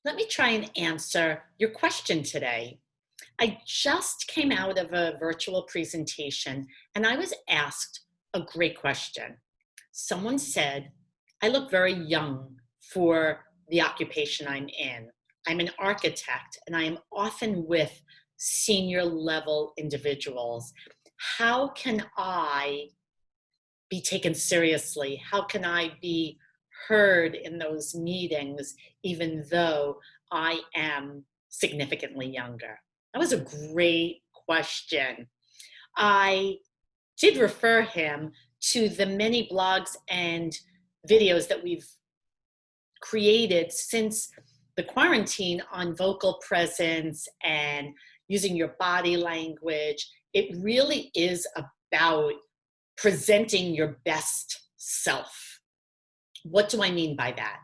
Let me try and answer your question today. I just came out of a virtual presentation and I was asked a great question. Someone said, I look very young for the occupation I'm in. I'm an architect and I am often with senior level individuals. How can I be taken seriously? How can I be heard in those meetings, even though I am significantly younger? That was a great question. I did refer him to the many blogs and videos that we've created since the quarantine on vocal presence and using your body language. It really is about presenting your best self. What do I mean by that?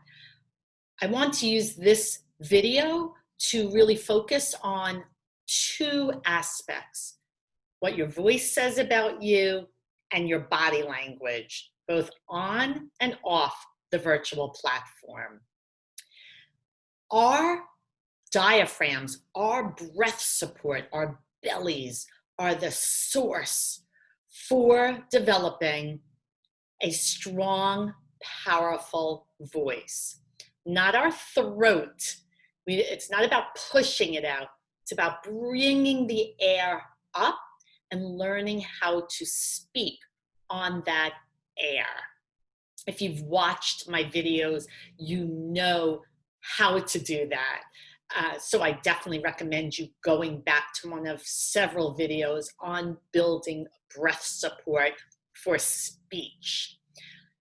I want to use this video to really focus on two aspects: what your voice says about you and your body language, both on and off the virtual platform. Our diaphragms, our breath support, our bellies are the source for developing a strong, powerful voice. Not our throat. It's not about pushing it out. It's about bringing the air up and learning how to speak on that air. If you've watched my videos, you know how to do that. So I definitely recommend you going back to one of several videos on building breath support for speech.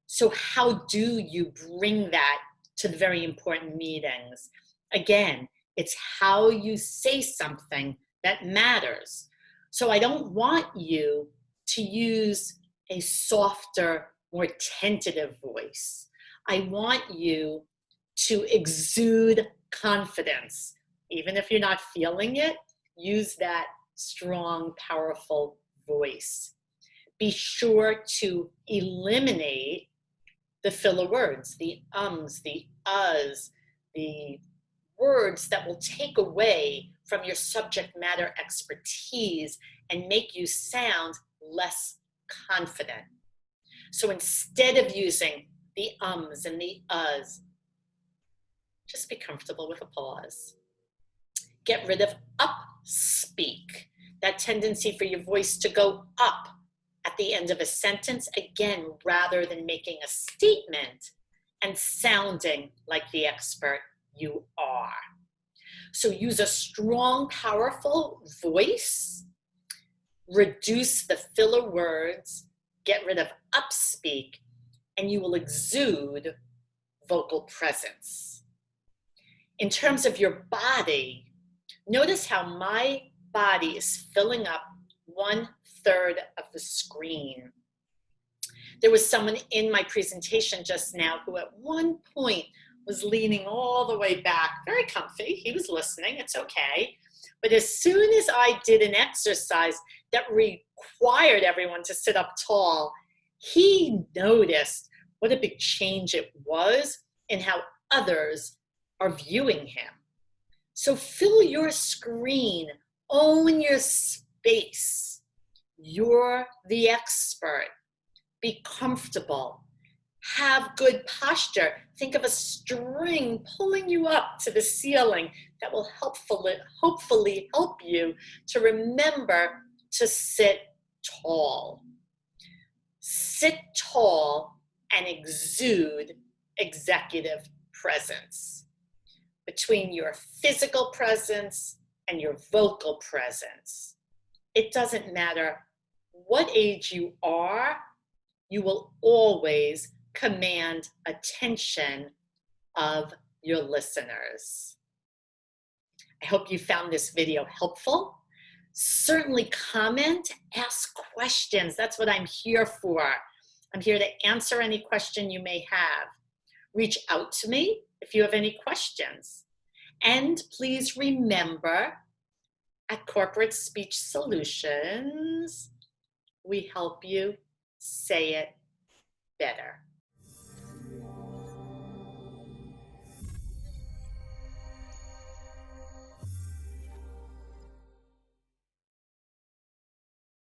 So how do you bring that to the very important meetings? Again, it's how you say something that matters. So I don't want you to use a softer, more tentative voice. I want you to exude confidence. Even if you're not feeling it, use that strong, powerful voice. Be sure to eliminate the filler words, the ums, the uhs, the words that will take away from your subject matter expertise and make you sound less confident. So instead of using the ums and the uhs, just be comfortable with a pause. Get rid of up speak, that tendency for your voice to go up at the end of a sentence, again, rather than making a statement and sounding like the expert you are. So use a strong, powerful voice, reduce the filler words, get rid of upspeak, and you will exude vocal presence. In terms of your body, notice how my body is filling up 1/3 of the screen. There was someone in my presentation just now who at one point was leaning all the way back, very comfy. He was listening, it's okay. But as soon as I did an exercise that required everyone to sit up tall, he noticed what a big change it was in how others are viewing him. So fill your screen, own your space. You're the expert. Be comfortable. Have good posture. Think of a string pulling you up to the ceiling that will hopefully help you to remember to sit tall. Sit tall and exude executive presence. Between your physical presence and your vocal presence, it doesn't matter what age you are, you will always command attention of your listeners. I hope you found this video helpful. Certainly comment, ask questions. That's what I'm here for. I'm here to answer any question you may have. Reach out to me if you have any questions. And please remember, at Corporate Speech Solutions, we help you say it better.